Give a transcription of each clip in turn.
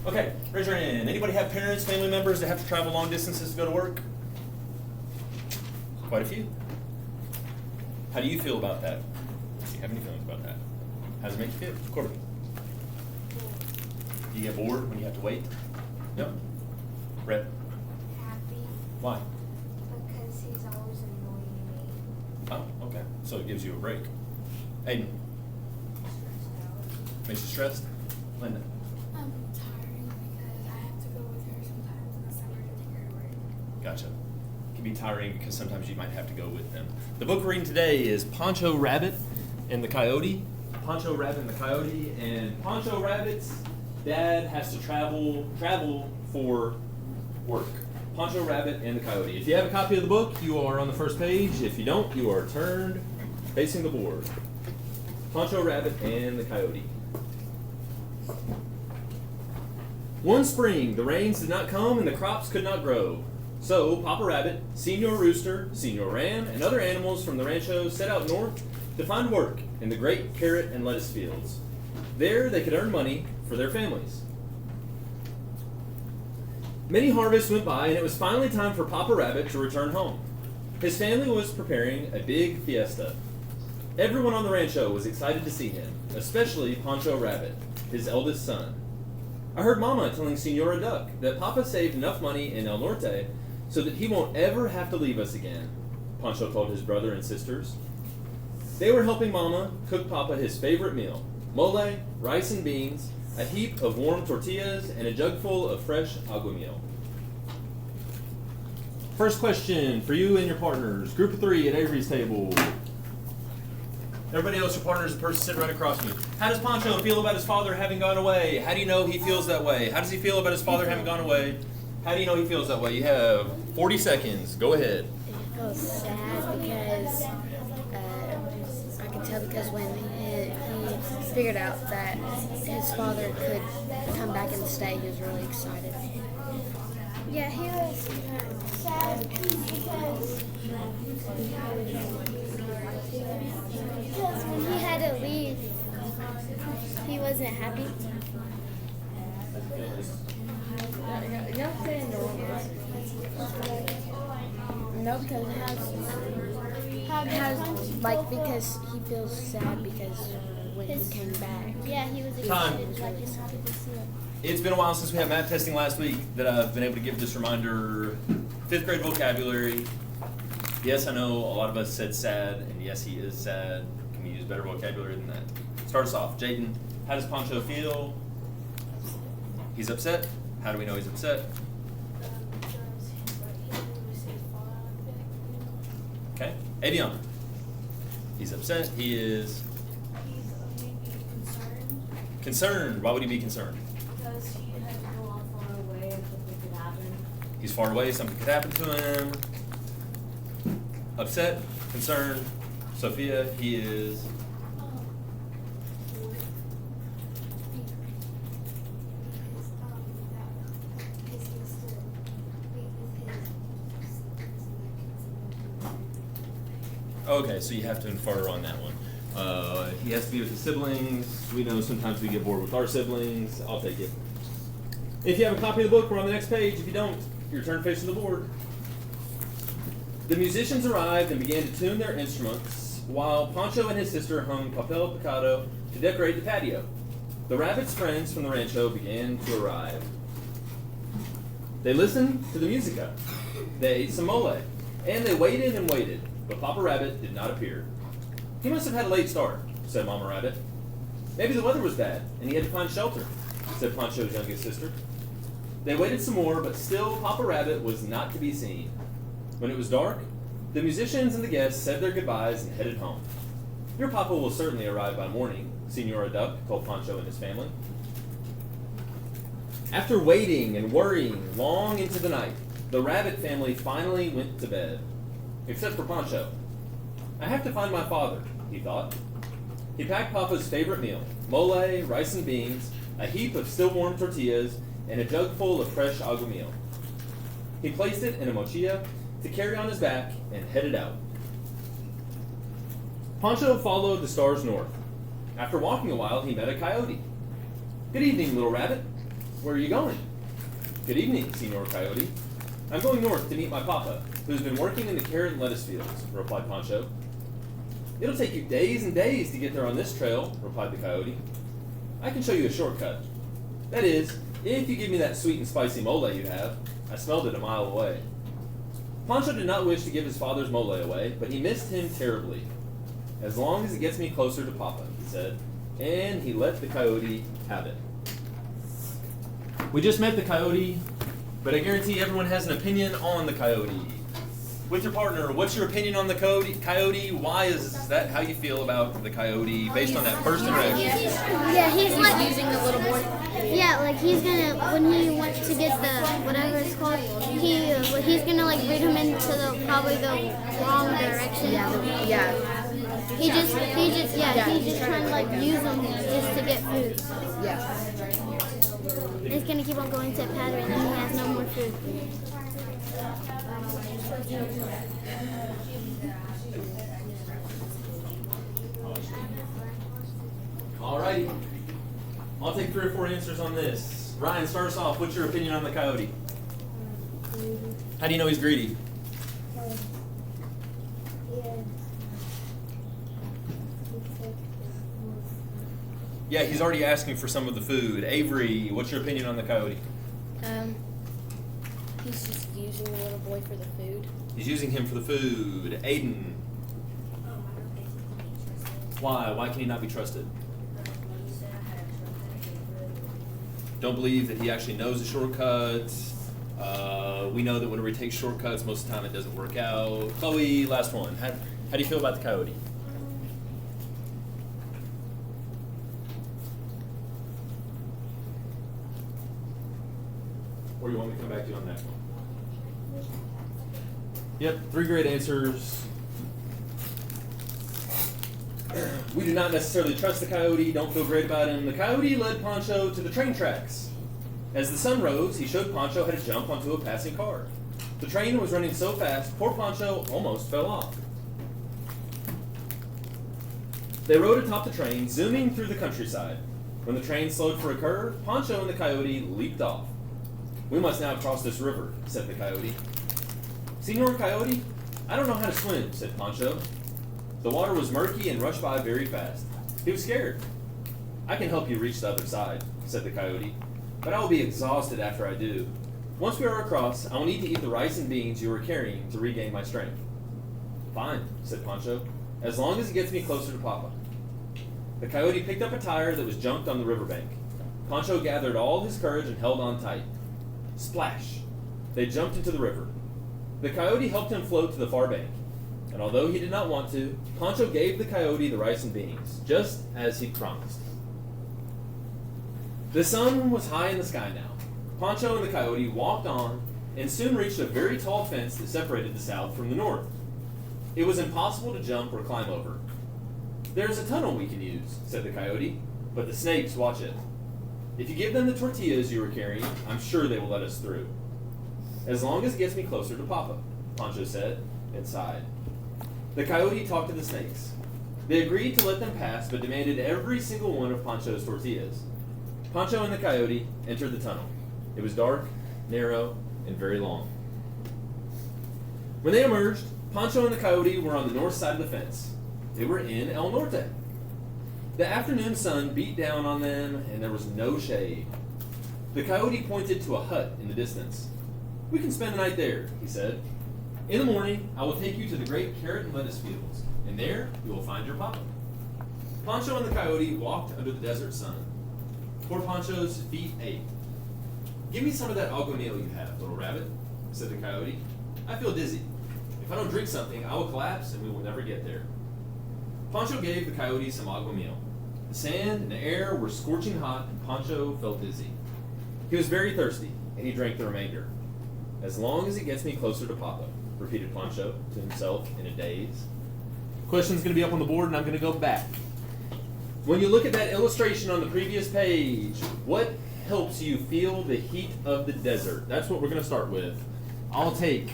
Okay, raise your hand. Anybody have parents, family members that have to travel long distances to go to work? Quite a few. How do you feel about that? Do you have any feelings about that? How does it make you feel? Corbin? Do you get bored when you have to wait? No? Brett? Happy Why? because he's always annoying me. Oh, okay. So it gives you a break. Aiden? Stressed out. Makes you stressed? Linda? Tiring because I have to go with her sometimes in the summer to take her to work. Gotcha. It can be tiring because sometimes you might have to go with them. The book we're reading today is Poncho Rabbit and the Coyote. Poncho Rabbit and the Coyote. And Poncho Rabbit's dad has to travel for work. Poncho Rabbit and the Coyote. If you have a copy of the book, you are on the first page. If you don't, you are turned facing the board. Poncho Rabbit and the Coyote. One spring, the rains did not come and the crops could not grow. So Papa Rabbit, Senor Rooster, Senor Ram, and other animals from the rancho set out north to find work in the great carrot and lettuce fields. There they could earn money for their families. Many harvests went by and it was finally time for Papa Rabbit to return home. His family was preparing a big fiesta. Everyone on the rancho was excited to see him, especially Poncho Rabbit, his eldest son. I heard Mama telling Senora Duck that Papa saved enough money in El Norte so that he won't ever have to leave us again, Poncho told his brother and sisters. They were helping Mama cook Papa his favorite meal, mole, rice and beans, a heap of warm tortillas, and a jug full of fresh aguamiel. First question for you and your partners, group of three at Avery's table. Everybody else, your partner is the person sitting right across from you. How does Poncho feel about his father having gone away? How do you know he feels that way? How does he feel about his father having gone away? How do you know he feels that way? You have 40 seconds. Go ahead. He feels sad because I can tell because when he figured out that his father could come back and stay, he was really excited. Yeah, he was sad because when he had to leave, he wasn't happy. No, because because he feels sad because when he came back. Yeah, he was Time. excited. Like, just happy to see him. It's been a while since we had math testing last week that I've been able to give this reminder. 5th grade vocabulary. Yes, I know a lot of us said sad, and yes, he is sad. Can we use better vocabulary than that? Start us off. Jaden, how does Poncho feel? He's upset. How do we know he's upset? Okay. Avion. He's upset. He is He's maybe concerned concerned. Why would he be concerned? because he had to go off far away and something could happen. He's far away. Something could happen to him. Upset. Concerned. Sophia, he is okay, so you have to infer on that one. He has to be with his siblings. We know sometimes we get bored with our siblings. I'll take it. If you have a copy of the book, we're on the next page. If you don't, your turn facing the board. The musicians arrived and began to tune their instruments while Poncho and his sister hung papel picado to decorate the patio. The rabbit's friends from the rancho began to arrive. They listened to the musica. They ate some mole. And they waited and waited, but Papa Rabbit did not appear. He must have had a late start, said Mama Rabbit. Maybe the weather was bad, and he had to find shelter, said Poncho's youngest sister. They waited some more, but still Papa Rabbit was not to be seen. When it was dark, the musicians and the guests said their goodbyes and headed home. Your Papa will certainly arrive by morning, Senora Duck told Poncho and his family. After waiting and worrying long into the night, the Rabbit family finally went to bed. Except for Poncho. I have to find my father, he thought. He packed Papa's favorite meal, mole, rice and beans, a heap of still warm tortillas, and a jug full of fresh aguamiel. He placed it in a mochila to carry on his back and headed out. Poncho followed the stars north. After walking a while, he met a coyote. Good evening, little rabbit. Where are you going? Good evening, Senor Coyote. I'm going north to meet my papa, who's been working in the carrot and lettuce fields, replied Pancho. It'll take you days and days to get there on this trail, replied the Coyote. I can show you a shortcut. That is, if you give me that sweet and spicy mole you have. I smelled it a mile away. Pancho did not wish to give his father's mole away, but he missed him terribly. As long as it gets me closer to Papa, he said, and he let the Coyote have it. We just met the Coyote, but I guarantee everyone has an opinion on the Coyote. With your partner, what's your opinion on the Coyote? Why is that how you feel about the Coyote based on that first interaction? Yeah, he's like using the little board. Yeah, like he's gonna, when he went to get the, whatever it's called, he's gonna like lead him into probably the wrong direction. Yeah. He just trying to like use them just to get food. Yeah. He's gonna keep on going to a pattern and then he has no more food. Alrighty. I'll take 3 or 4 answers on this. Ryan, start us off. What's your opinion on the Coyote? How do you know he's greedy? Yeah, he's already asking for some of the food. Avery, what's your opinion on the Coyote? He's just using the little boy for the food. He's using him for the food. Aiden, why? Why can he not be trusted? Don't believe that he actually knows the shortcuts. We know that whenever he takes shortcuts, most of the time it doesn't work out. Chloe, last one. How do you feel about the Coyote? Or you want me to come back to you on that one? Yep, 3 great answers. We do not necessarily trust the Coyote, don't feel great about him. The Coyote led Pancho to the train tracks. As the sun rose, he showed Pancho how to jump onto a passing car. The train was running so fast, poor Pancho almost fell off. They rode atop the train, zooming through the countryside. When the train slowed for a curve, Pancho and the Coyote leaped off. We must now cross this river, said the Coyote. Senor Coyote, I don't know how to swim, said Pancho. The water was murky and rushed by very fast. He was scared. I can help you reach the other side, said the Coyote, but I will be exhausted after I do. Once we are across, I will need to eat the rice and beans you are carrying to regain my strength. Fine, said Pancho, as long as it gets me closer to Papa. The Coyote picked up a tire that was jumped on the riverbank. Pancho gathered all his courage and held on tight. Splash! They jumped into the river. The Coyote helped him float to the far bank, and although he did not want to, Pancho gave the Coyote the rice and beans, just as he promised. The sun was high in the sky now. Pancho and the Coyote walked on and soon reached a very tall fence that separated the south from the north. It was impossible to jump or climb over. There's a tunnel we can use, said the Coyote, but the snakes watch it. If you give them the tortillas you were carrying, I'm sure they will let us through. As long as it gets me closer to Papa, Pancho said, and sighed. The Coyote talked to the snakes. They agreed to let them pass, but demanded every single one of Pancho's tortillas. Pancho and the Coyote entered the tunnel. It was dark, narrow, and very long. When they emerged, Pancho and the Coyote were on the north side of the fence. They were in El Norte. The afternoon sun beat down on them, and there was no shade. The Coyote pointed to a hut in the distance. We can spend the night there, he said. In the morning, I will take you to the great carrot and lettuce fields, and there you will find your papa. Pancho and the Coyote walked under the desert sun. Poor Pancho's feet ached. Give me some of that aguamiel you have, little rabbit, said the Coyote. I feel dizzy. If I don't drink something, I will collapse and we will never get there. Pancho gave the Coyote some aguamiel. The sand and the air were scorching hot, and Pancho felt dizzy. He was very thirsty, and he drank the remainder. As long as it gets me closer to Papa, repeated Pancho to himself in a daze. Question's going to be up on the board, and I'm going to go back. When you look at that illustration on the previous page, what helps you feel the heat of the desert? That's what we're going to start with. I'll take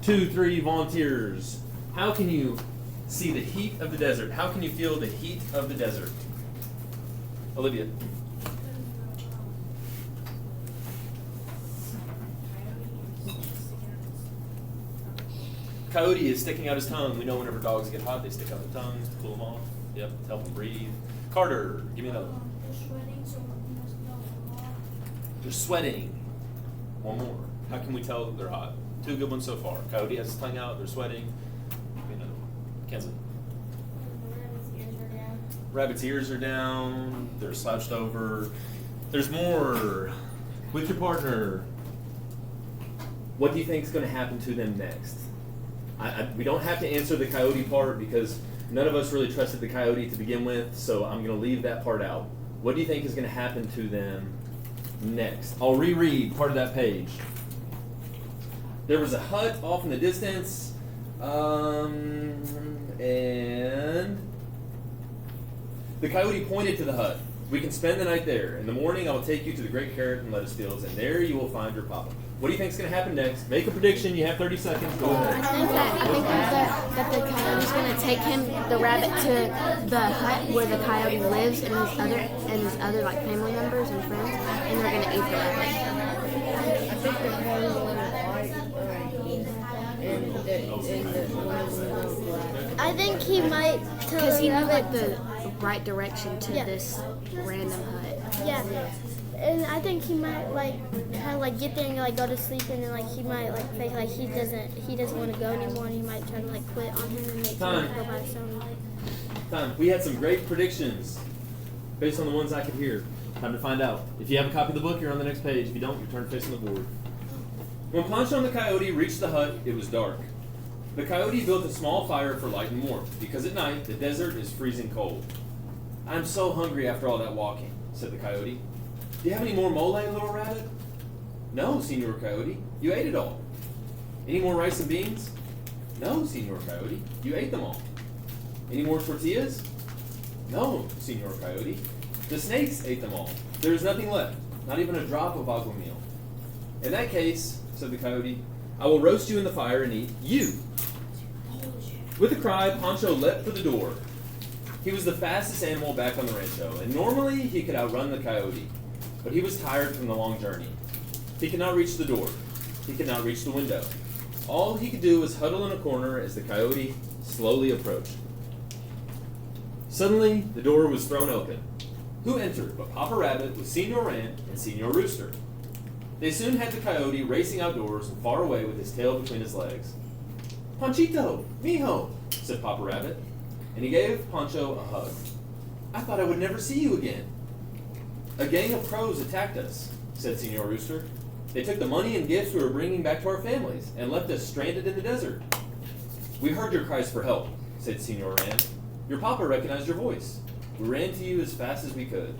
2, 3 volunteers. How can you see the heat of the desert? How can you feel the heat of the desert? Olivia. Coyote is sticking out his tongue. We know whenever dogs get hot, they stick out their tongues to cool them off. Yep, to help them breathe. Carter, give me another one. They're sweating, so we must know more. They're sweating. One more. How can we tell that they're hot? Two good ones so far. Coyote has his tongue out. They're sweating. Give me another one. Kensley. Rabbit's ears are down. They're slouched over. There's more. With your partner. What do you think is going to happen to them next? We don't have to answer the coyote part because none of us really trusted the coyote to begin with, so I'm going to leave that part out. What do you think is going to happen to them next? I'll reread part of that page. There was a hut off in the distance, and the coyote pointed to the hut. We can spend the night there. In the morning, I will take you to the great carrot and lettuce fields, and there you will find your papa. What do you think is going to happen next? Make a prediction. You have 30 seconds. Go I ahead. think that the coyote's gonna take the rabbit, to the hut where the coyote lives and his other like family members and friends, and they're gonna eat the rabbit. I think they're probably going to white, I think he might tell Because he the knew like rabbit. the right direction to Yeah. this random hut. Yeah. And I think he might like kind of like get there and like go to sleep, and then like he might like fake like he doesn't want to go anymore, and he might try to like quit on him and make Time. him go by his own way. Time. We had some great predictions based on the ones I could hear. Time to find out. If you have a copy of the book, you're on the next page. If you don't, you turn facing the board. When Pancho and the coyote reached the hut, it was dark. The coyote built a small fire for light and warmth, because at night the desert is freezing cold. I'm so hungry after all that walking, said the coyote. Do you have any more mole, little rabbit? No, Senor Coyote. You ate it all. Any more rice and beans? No, Senor Coyote. You ate them all. Any more tortillas? No, Senor Coyote. The snakes ate them all. There is nothing left, not even a drop of agua meal. In that case, said the coyote, I will roast you in the fire and eat you. With a cry, Pancho leapt for the door. He was the fastest animal back on the rancho, and normally he could outrun the coyote. But he was tired from the long journey. He could not reach the door. He could not reach the window. All he could do was huddle in a corner as the coyote slowly approached. Suddenly, the door was thrown open. Who entered but Papa Rabbit with Senor Ram and Senor Rooster? They soon had the coyote racing outdoors and far away with his tail between his legs. Panchito, mijo, said Papa Rabbit, and he gave Pancho a hug. I thought I would never see you again. A gang of crows attacked us, said Senor Rooster. They took the money and gifts we were bringing back to our families and left us stranded in the desert. We heard your cries for help, said Senor Ram. Your papa recognized your voice. We ran to you as fast as we could.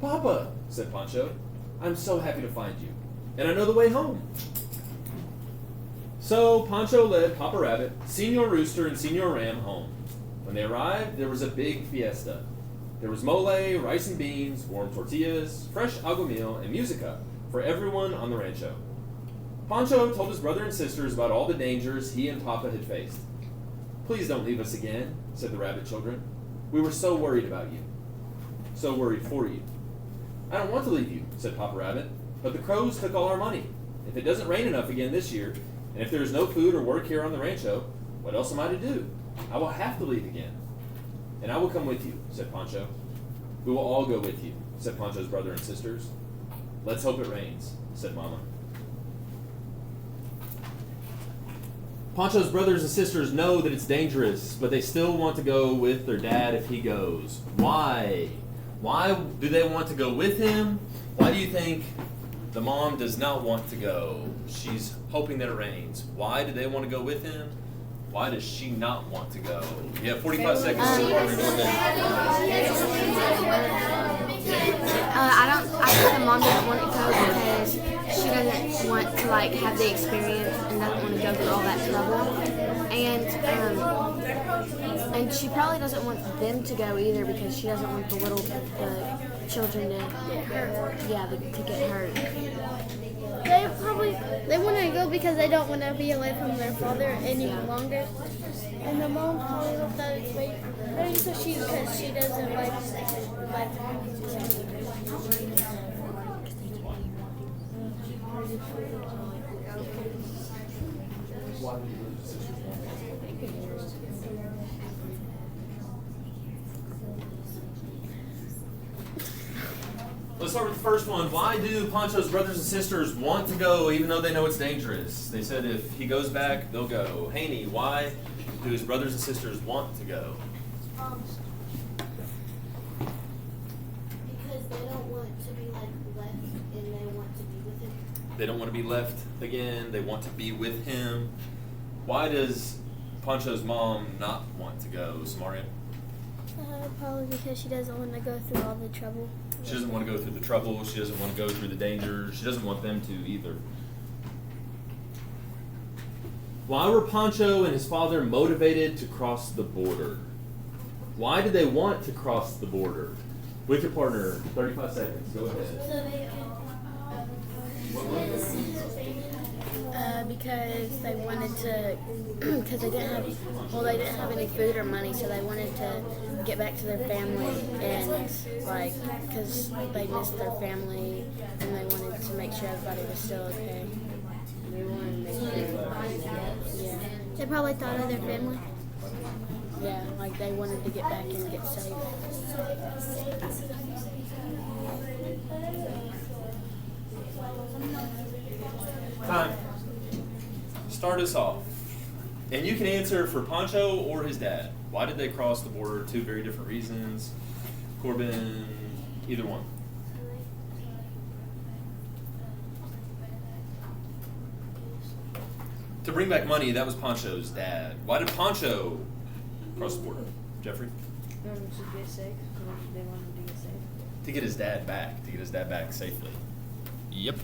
Papa, said Pancho, I'm so happy to find you, and I know the way home. So Pancho led Papa Rabbit, Senor Rooster, and Senor Ram home. When they arrived, there was a big fiesta. There was mole, rice and beans, warm tortillas, fresh agua meal, and musica for everyone on the rancho. Pancho told his brother and sisters about all the dangers he and Papa had faced. Please don't leave us again, said the rabbit children. We were so worried about you. So worried for you. I don't want to leave you, said Papa Rabbit, but the crows took all our money. If it doesn't rain enough again this year, and if there is no food or work here on the rancho, what else am I to do? I will have to leave again. And I will come with you, said Pancho. We will all go with you, said Pancho's brother and sisters. Let's hope it rains, said Mama. Pancho's brothers and sisters know that it's dangerous, but they still want to go with their dad if he goes. Why? Why do they want to go with him? Why do you think the mom does not want to go? She's hoping that it rains. Why do they want to go with him? Why does she not want to go? You have 45 seconds to go ahead. I think the mom doesn't want to go because she doesn't want to like have the experience and doesn't want to go through all that trouble. And she probably doesn't want them to go either because she doesn't want the children to get hurt. Yeah, to get hurt. They want to go because they don't want to be away from their father any longer. And the mom probably left that it's waiting so because she doesn't like Let's start with the first one. Why do Pancho's brothers and sisters want to go even though they know it's dangerous? They said if he goes back, they'll go. Haney, why do his brothers and sisters want to go? Because they don't want to be like left, and they want to be with him. They don't want to be left again. They want to be with him. Why does Pancho's mom not want to go, Samaria? Probably because she doesn't want to go through all the trouble. She doesn't want to go through the trouble. She doesn't want to go through the danger. She doesn't want them to either. Why were Pancho and his father motivated to cross the border? Why did they want to cross the border? With your partner, 35 seconds. Go ahead. So they Because they wanted to, because they didn't have any food or money, so they wanted to get back to their family and like, because they missed their family and they wanted to make sure everybody was still okay. They wanted to make sure. Yeah. They probably thought of their family. Yeah, Like they wanted to get back and get safe. Time. Start us off. And you can answer for Pancho or his dad. Why did they cross the border? Two very different reasons. Corbin, either one. To bring back money, that was Pancho's dad. Why did Pancho cross the border? Jeffrey? They wanted to get safe. They wanted to get safe. To get his dad back. To get his dad back safely. Yep.